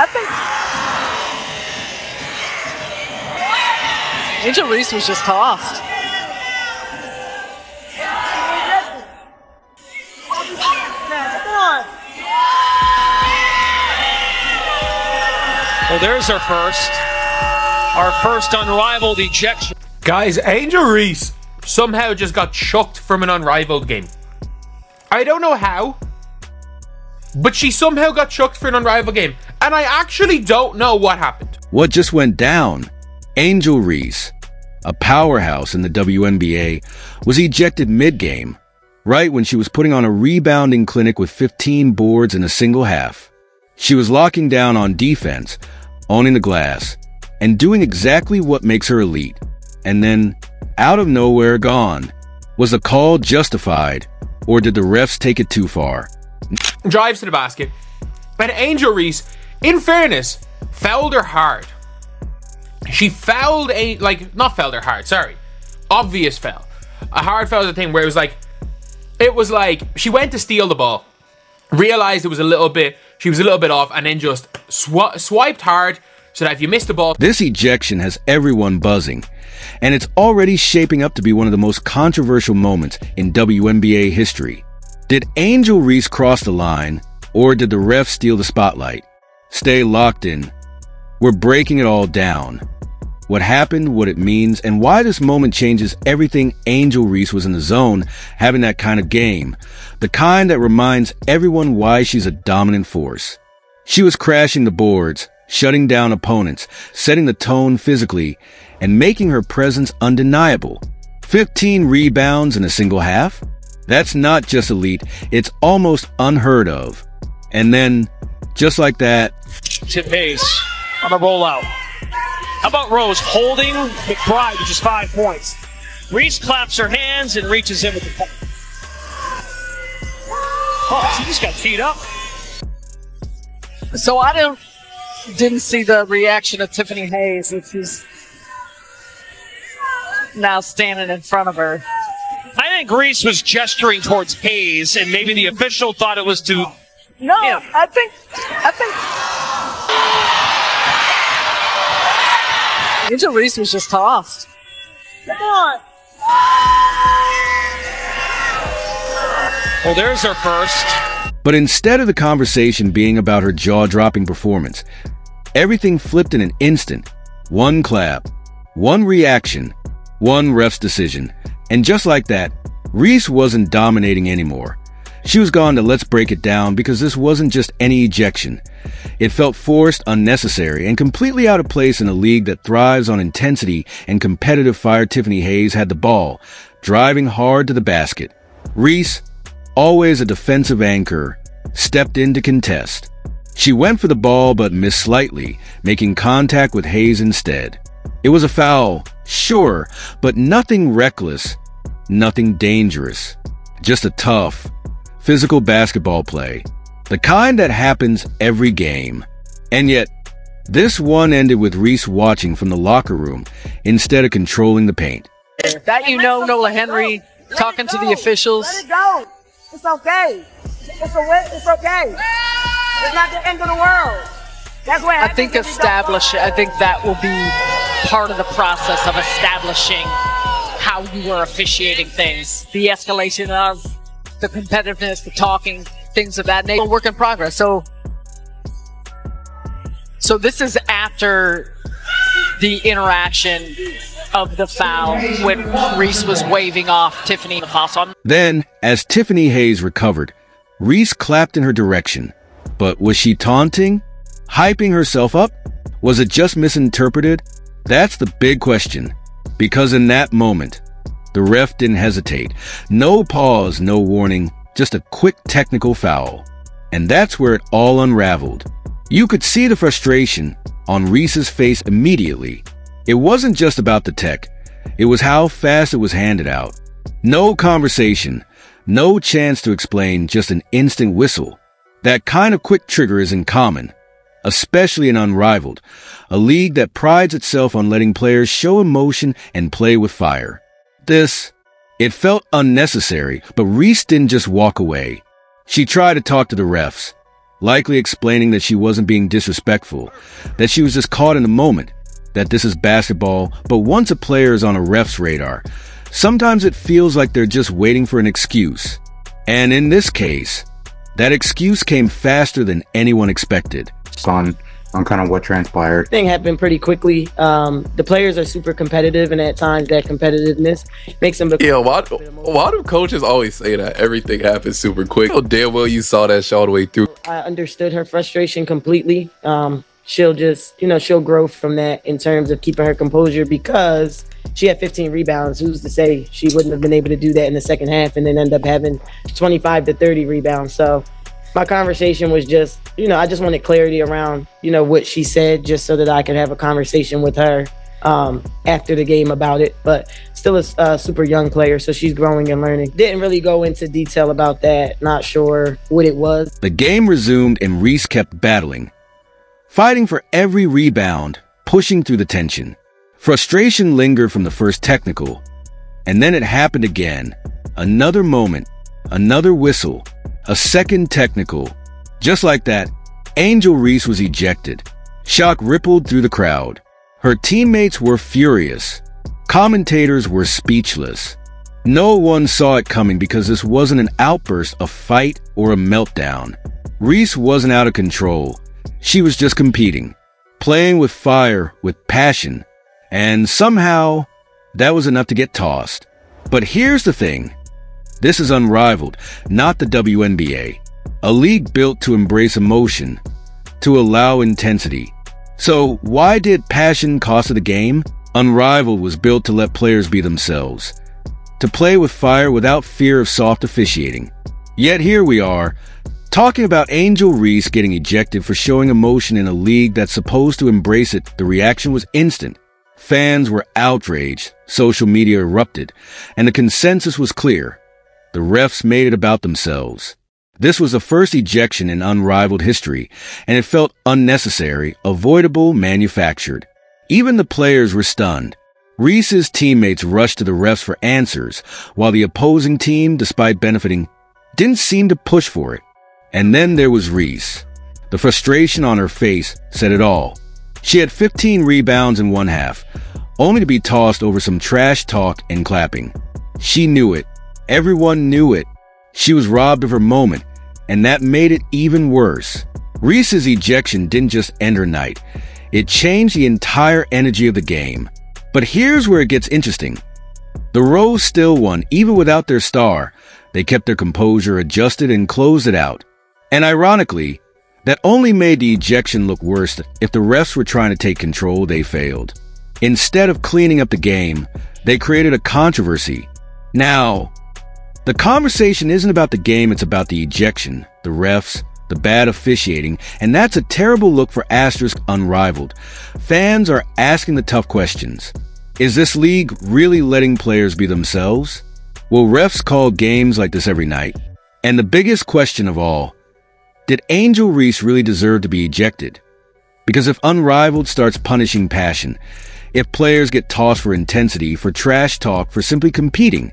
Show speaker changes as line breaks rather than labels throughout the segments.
I think Angel Reese was just tossed.
Well, there's our first Unrivaled ejection.
Guys, Angel Reese somehow just got chucked from an Unrivaled game. I don't know how, but she somehow got chucked for an Unrivaled game, and I actually don't know what happened.
What just went down? Angel Reese, a powerhouse in the WNBA, was ejected mid-game, right when she was putting on a rebounding clinic with 15 boards in a single half. She was locking down on defense, owning the glass, and doing exactly what makes her elite. And then, out of nowhere, gone. Was the call justified, or did the refs take it too far?
Drives to the basket, and Angel Reese, in fairness, fouled her hard. She fouled not fouled her hard, sorry. Obvious foul. A hard foul is a thing where it was like she went to steal the ball, realized she was a little bit off, and then just swiped hard so that if you missed the ball.
This ejection has everyone buzzing, and it's already shaping up to be one of the most controversial moments in WNBA history. Did Angel Reese cross the line, or did the refs steal the spotlight? Stay locked in. We're breaking it all down. What happened, what it means, and why this moment changes everything. Angel Reese was in the zone, having that kind of game. The kind that reminds everyone why she's a dominant force. She was crashing the boards, shutting down opponents, setting the tone physically, and making her presence undeniable. 15 rebounds in a single half? That's not just elite, it's almost unheard of. And then, just like that,
Tip Hayes on a rollout. How about Rose holding McBride, which is 5 points. Reese claps her hands and reaches in with the puck. Oh, she just got teed up.
So I didn't see the reaction of Tiffany Hayes, which is now standing in front of her.
I think Reese was gesturing towards Hayes, and maybe the official thought it was to.
No,
Yeah.
I think Angel Reese was just tossed. Come on.
Well, there's our first.
But instead of the conversation being about her jaw-dropping performance, everything flipped in an instant. One clap, one reaction, one ref's decision. And just like that, Reese wasn't dominating anymore. She was gone to let's break it down because this wasn't just any ejection. It felt forced, unnecessary, and completely out of place in a league that thrives on intensity and competitive fire. Tiffany Hayes had the ball, driving hard to the basket. Reese, always a defensive anchor, stepped in to contest. She went for the ball but missed slightly, making contact with Hayes instead. It was a foul, sure, but nothing reckless, nothing dangerous. Just a tough, physical basketball play. The kind that happens every game. And yet, this one ended with Reese watching from the locker room instead of controlling the paint.
That Nola Henry talking to the officials.
Let it go. It's okay. It's okay. It's not the end of the world. That's what
I think that will be part of the process of establishing how you are officiating things. The escalation of the competitiveness, the talking, things of that nature. Work in progress. So this is after the interaction of the foul when Reese was waving off Tiffany Hayes.
Then, as Tiffany Hayes recovered, Reese clapped in her direction. But was she taunting? Hyping herself up? Was it just misinterpreted? That's the big question. Because in that moment, the ref didn't hesitate. No pause, no warning, just a quick technical foul. And that's where it all unraveled. You could see the frustration on Reese's face immediately. It wasn't just about the tech. It was how fast it was handed out. No conversation, no chance to explain, just an instant whistle. That kind of quick trigger isn't common, especially in Unrivaled, a league that prides itself on letting players show emotion and play with fire. It felt unnecessary, but Reese didn't just walk away. She tried to talk to the refs. likely explaining that she wasn't being disrespectful, that she was just caught in the moment, that this is basketball, but once a player is on a ref's radar, sometimes it feels like they're just waiting for an excuse. And in this case, that excuse came faster than anyone expected.
On kind of what transpired.
Thing happened pretty quickly. The players are super competitive, and at times that competitiveness makes them.
Yeah, why do coaches always say that everything happens super quick? Oh, damn well you saw that shot all the way through.
I understood her frustration completely. She'll just, she'll grow from that in terms of keeping her composure because she had 15 rebounds. Who's to say she wouldn't have been able to do that in the second half and then end up having 25 to 30 rebounds? So my conversation was just, I just wanted clarity around, what she said, just so that I could have a conversation with her after the game about it. But still a super young player, so she's growing and learning. Didn't really go into detail about that. Not sure what it was.
The game resumed and Reese kept battling, fighting for every rebound, pushing through the tension. Frustration lingered from the first technical, and then it happened again. Another moment, another whistle, a second technical. Just like that, Angel Reese was ejected. Shock rippled through the crowd. Her teammates were furious. Commentators were speechless. No one saw it coming because this wasn't an outburst, a fight, or a meltdown. Reese wasn't out of control. She was just competing, playing with fire, with passion, and somehow that was enough to get tossed. But here's the thing. This is Unrivaled, not the WNBA. A league built to embrace emotion, to allow intensity. So why did passion cost the game? Unrivaled was built to let players be themselves, to play with fire without fear of soft officiating. Yet here we are, talking about Angel Reese getting ejected for showing emotion in a league that's supposed to embrace it. The reaction was instant. Fans were outraged, social media erupted, and the consensus was clear. The refs made it about themselves. This was the first ejection in Unrivaled history, and it felt unnecessary, avoidable, manufactured. Even the players were stunned. Reese's teammates rushed to the refs for answers, while the opposing team, despite benefiting, didn't seem to push for it. And then there was Reese. The frustration on her face said it all. She had 15 rebounds in one half, only to be tossed over some trash talk and clapping. She knew it. Everyone knew it. She was robbed of her moment, and that made it even worse. Reese's ejection didn't just end her night. It changed the entire energy of the game. But here's where it gets interesting. The Rose still won, even without their star. They kept their composure, adjusted, and closed it out. And ironically, that only made the ejection look worse. If the refs were trying to take control, they failed. Instead of cleaning up the game, they created a controversy. Now, the conversation isn't about the game, it's about the ejection, the refs, the bad officiating, and that's a terrible look for Asterisk Unrivaled. Fans are asking the tough questions. Is this league really letting players be themselves? Will refs call games like this every night? And the biggest question of all, did Angel Reese really deserve to be ejected? Because if Unrivaled starts punishing passion, if players get tossed for intensity, for trash talk, for simply competing,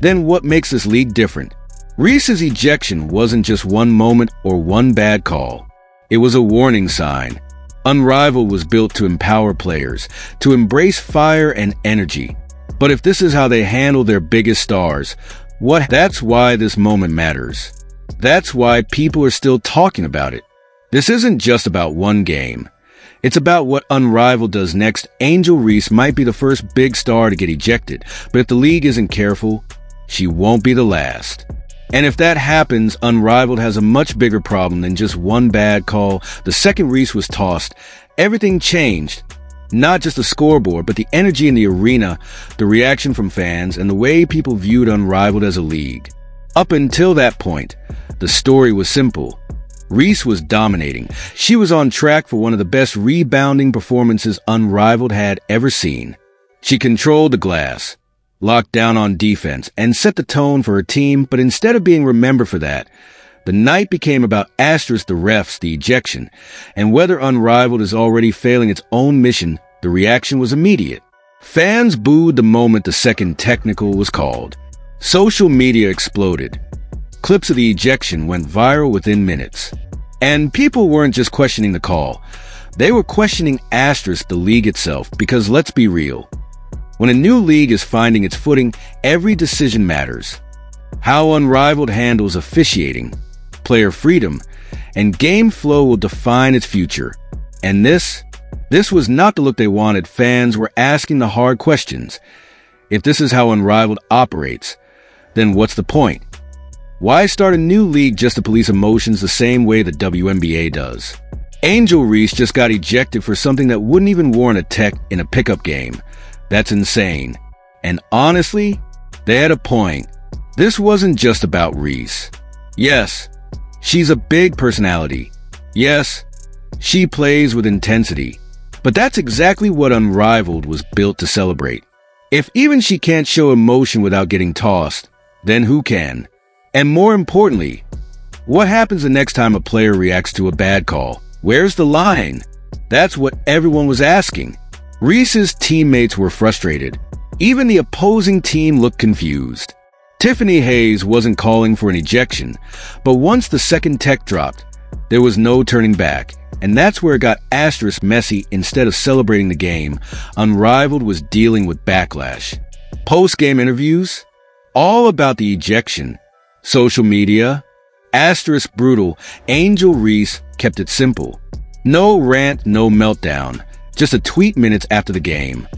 then what makes this league different? Reese's ejection wasn't just one moment or one bad call. It was a warning sign. Unrivaled was built to empower players, to embrace fire and energy. But if this is how they handle their biggest stars, that's why this moment matters. That's why people are still talking about it. This isn't just about one game. It's about what Unrivaled does next. Angel Reese might be the first big star to get ejected, but if the league isn't careful, she won't be the last. And if that happens, Unrivaled has a much bigger problem than just one bad call. The second Reese was tossed, everything changed. Not just the scoreboard, but the energy in the arena, the reaction from fans, and the way people viewed Unrivaled as a league. Up until that point, the story was simple. Reese was dominating. She was on track for one of the best rebounding performances Unrivaled had ever seen. She controlled the glass, locked down on defense, and set the tone for her team, but instead of being remembered for that, the night became about Asterisk, the refs, the ejection, and whether Unrivaled is already failing its own mission. The reaction was immediate. Fans booed the moment the second technical was called. Social media exploded. Clips of the ejection went viral within minutes. And people weren't just questioning the call. They were questioning Asterisk, the league itself, because let's be real. When a new league is finding its footing, every decision matters. How Unrivaled handles officiating, player freedom, and game flow will define its future. And this was not the look they wanted. Fans were asking the hard questions. If this is how Unrivaled operates, then what's the point? Why start a new league just to police emotions the same way the WNBA does? Angel Reese just got ejected for something that wouldn't even warrant a tech in a pickup game. That's insane. And honestly, they had a point. This wasn't just about Reese. Yes, she's a big personality. Yes, she plays with intensity. But that's exactly what Unrivaled was built to celebrate. If even she can't show emotion without getting tossed, then who can? And more importantly, what happens the next time a player reacts to a bad call? Where's the line? That's what everyone was asking. Reese's teammates were frustrated. Even the opposing team looked confused. Tiffany Hayes wasn't calling for an ejection, but once the second tech dropped, there was no turning back. And that's where it got Asterisk messy. Instead of celebrating the game, Unrivaled was dealing with backlash. Post-game interviews, all about the ejection. Social media, Asterisk brutal. Angel Reese kept it simple. No rant, no meltdown. Just a tweet minutes after the game.